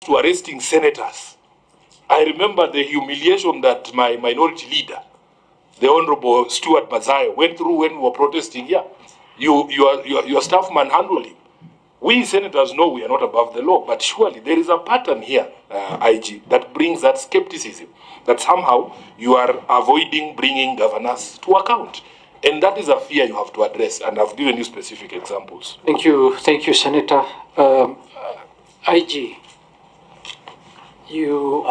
to arresting senators, I remember the humiliation that my minority leader, the Honorable Stuart Mazayo, went through when we were protesting here. Your staff manhandled him. We senators know we are not above the law, but surely there is a pattern here, IG, that brings that skepticism, that somehow you are avoiding bringing governors to account. And that is a fear you have to address, and I've given you specific examples. Thank you, Senator. IG, you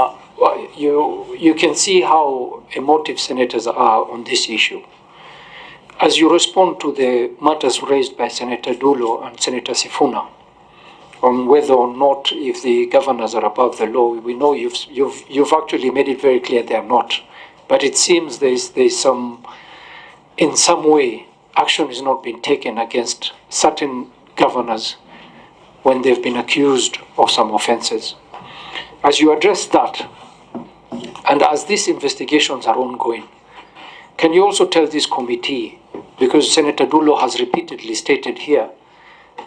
can see how emotive senators are on this issue. As you respond to the matters raised by Senator Dulo and Senator Sifuna on whether or not if the governors are above the law, we know you've actually made it very clear they are not. But it seems there's some, in some way, action is not being taken against certain governors when they've been accused of some offenses. As you address that, and as these investigations are ongoing, can you also tell this committee, because Senator Dulo has repeatedly stated here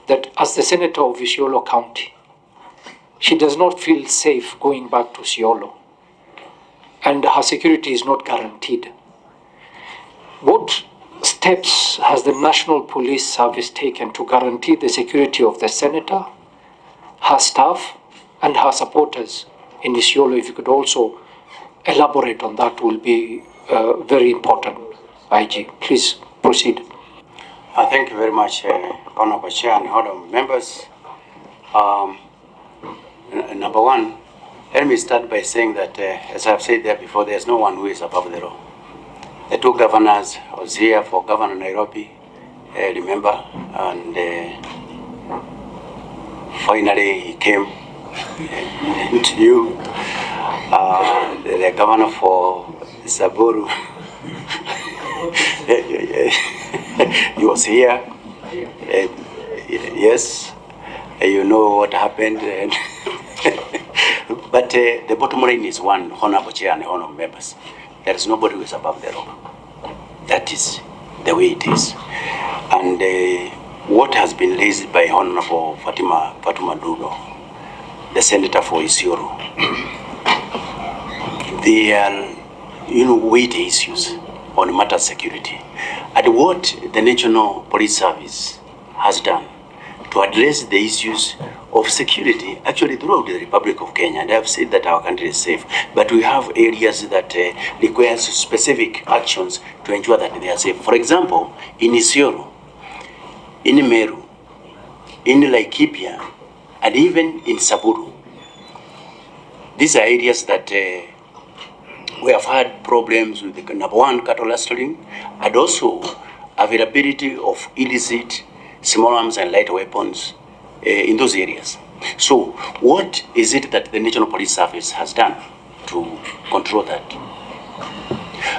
that as the senator of Isiolo County, she does not feel safe going back to Isiolo, and her security is not guaranteed. What steps has the National Police Service taken to guarantee the security of the senator, her staff, and her supporters in Isiolo? If you could also elaborate on that, will be very important. IG, please proceed. Thank you very much, Honorable Chair and Honorable members. Number one, let me start by saying that, as I've said there before, there's no one who is above the law. The two governors was here for Governor Nairobi, remember, and finally he came to you, the governor for Saburu. He was here. Yes, you know what happened. But the bottom line is one, Honorable Chair and Honorable members. There is nobody who is above the law. That is the way it is. And what has been raised by Honorable Fatuma Dulo, the senator for Isiolo, they are, weighty issues on matter security. And what the National Police Service has done to address the issues of security actually throughout the Republic of Kenya, and I have said that our country is safe, but we have areas that require specific actions to ensure that they are safe. For example, in Isiolo, in Meru, in Laikipia, and even in Saburu, these are areas that we have had problems with the number one, cattle rustling, and also availability of illicit small arms and light weapons in those areas. So what is it that the National Police Service has done to control that?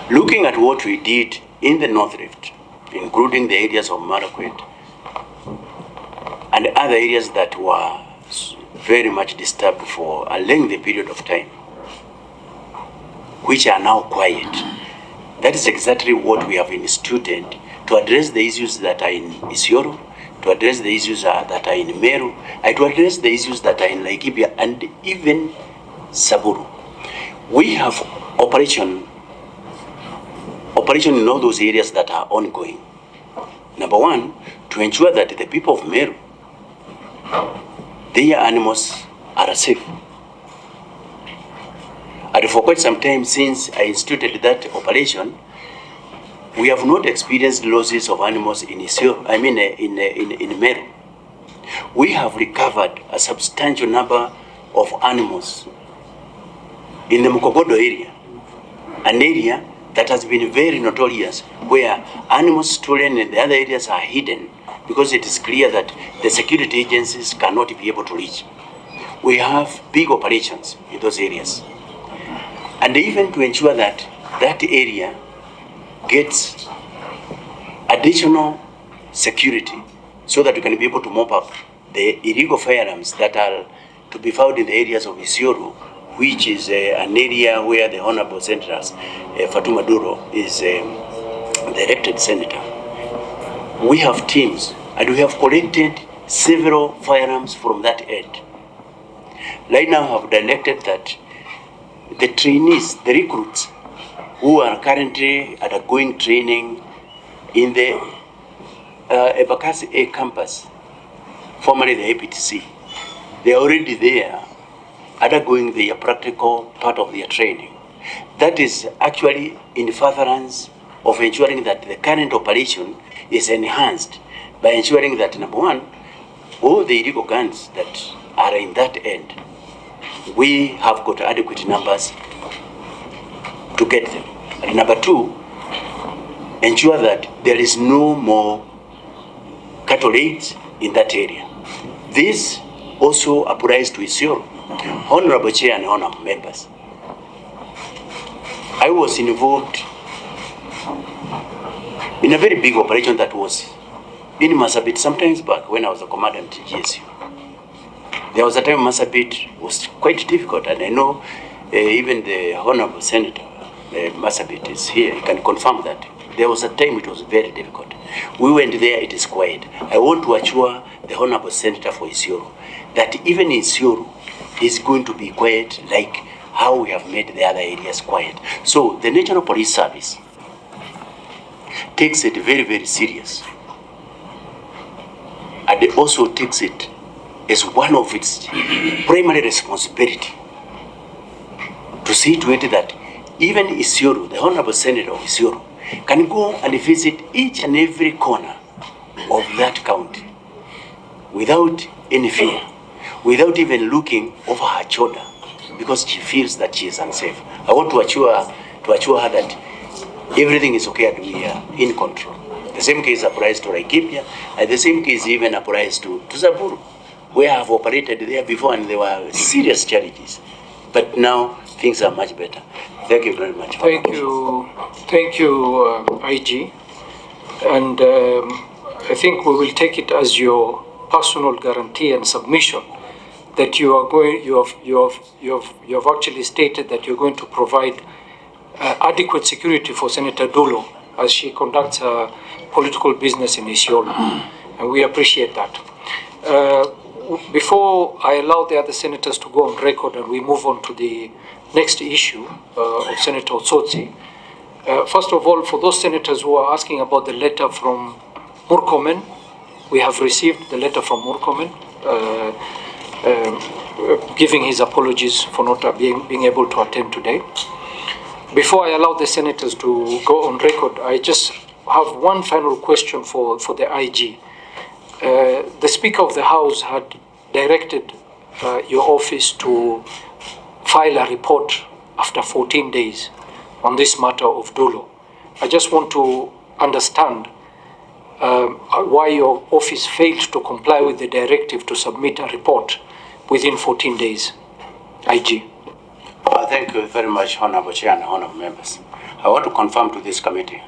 Looking at what we did in the North Rift, including the areas of Marakwet and other areas that were very much disturbed for a lengthy period of time, which are now quiet. That is exactly what we have instituted to address the issues that are in Isiolo, to address the issues that are in Meru, and to address the issues that are in Laikipia and even Saburu. We have operation in all those areas that are ongoing. Number one, to ensure that the people of Meru, their animals are safe. And for quite some time since I instituted that operation, we have not experienced losses of animals in Isiolo, in Meru. We have recovered a substantial number of animals in the Mukogodo area, an area that has been very notorious, where animals stolen in the other areas are hidden because it is clear that the security agencies cannot be able to reach. We have big operations in those areas. And even to ensure that that area gets additional security so that we can be able to mop up the illegal firearms that are to be found in the areas of Isiolo, which is an area where the Honorable Senator Fatuma Dulo is the elected senator. We have teams and we have collected several firearms from that end. Right now I have directed that the trainees, the recruits, who are currently undergoing training in the Ebakasi A campus, formerly the APTC, they are already there, undergoing the practical part of their training. That is actually in furtherance of ensuring that the current operation is enhanced by ensuring that, number one, all the illegal guns that are in that end, we have got adequate numbers to get them. And number two, ensure that there is no more cattle raids in that area. This also applies to Isiolo. Honorable Chair and honorable members, I was involved in a very big operation that was in Masabit sometimes back when I was a commandant in GSU. There was a time Masabit was quite difficult, and I know even the honorable senator Masabit is here, he can confirm that. There was a time it was very difficult. We went there, it is quiet. I want to assure the honorable senator for Isiolo that even in Isiolo is going to be quiet like how we have made the other areas quiet. So the National Police Service takes it very, very serious. And it also takes it as one of its primary responsibility to see to it that even Isiolo, the Honorable Senator of Isiolo, can go and visit each and every corner of that county without any fear, without even looking over her shoulder, because she feels that she is unsafe. I want to assure her that everything is okay and we are in control. The same case applies to Laikipia, and the same case even applies to Zaburu, where I have operated there before and there were serious challenges. But now things are much better. Thank you very much. Thank you, IG. And I think we will take it as your personal guarantee and submission that you have actually stated that you're going to provide adequate security for Senator Dulo as she conducts her political business in Isiolo, and we appreciate that. Before I allow the other senators to go on record and we move on to the next issue of Senator Otsotsi, first of all, for those senators who are asking about the letter from Murkomen, we have received the letter from Murkomen, giving his apologies for not being able to attend today. Before I allow the senators to go on record, I just have one final question for the IG. The Speaker of the House had directed your office to file a report after 14 days on this matter of Dulo. I just want to understand why your office failed to comply with the directive to submit a report within 14 days. IG. Thank you very much, Honorable Chair and Honorable members. I want to confirm to this committee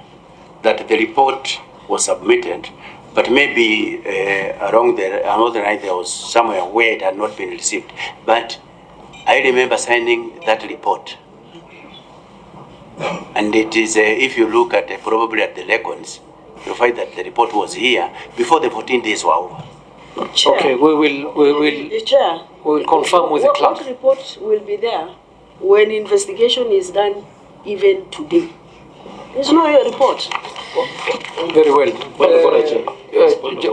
that the report was submitted, but maybe along the night there was somewhere where it had not been received. But I remember signing that report. And it is, if you look at probably at the records, you'll find that the report was here before the 14 days were over. Chair, okay, we will confirm with the clerk. What report will be there when investigation is done even today? There's no report. Very well.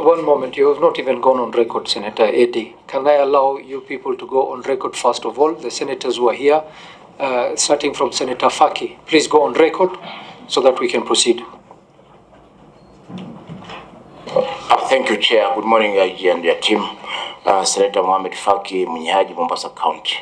One moment, you have not even gone on record, Senator Eddy. Can I allow you people to go on record first of all? The senators who are here, starting from Senator Faki, please go on record so that we can proceed. Thank you, Chair. Good morning, IG and your team. Senator Mohamed Faki, Munyahaji, Mombasa County.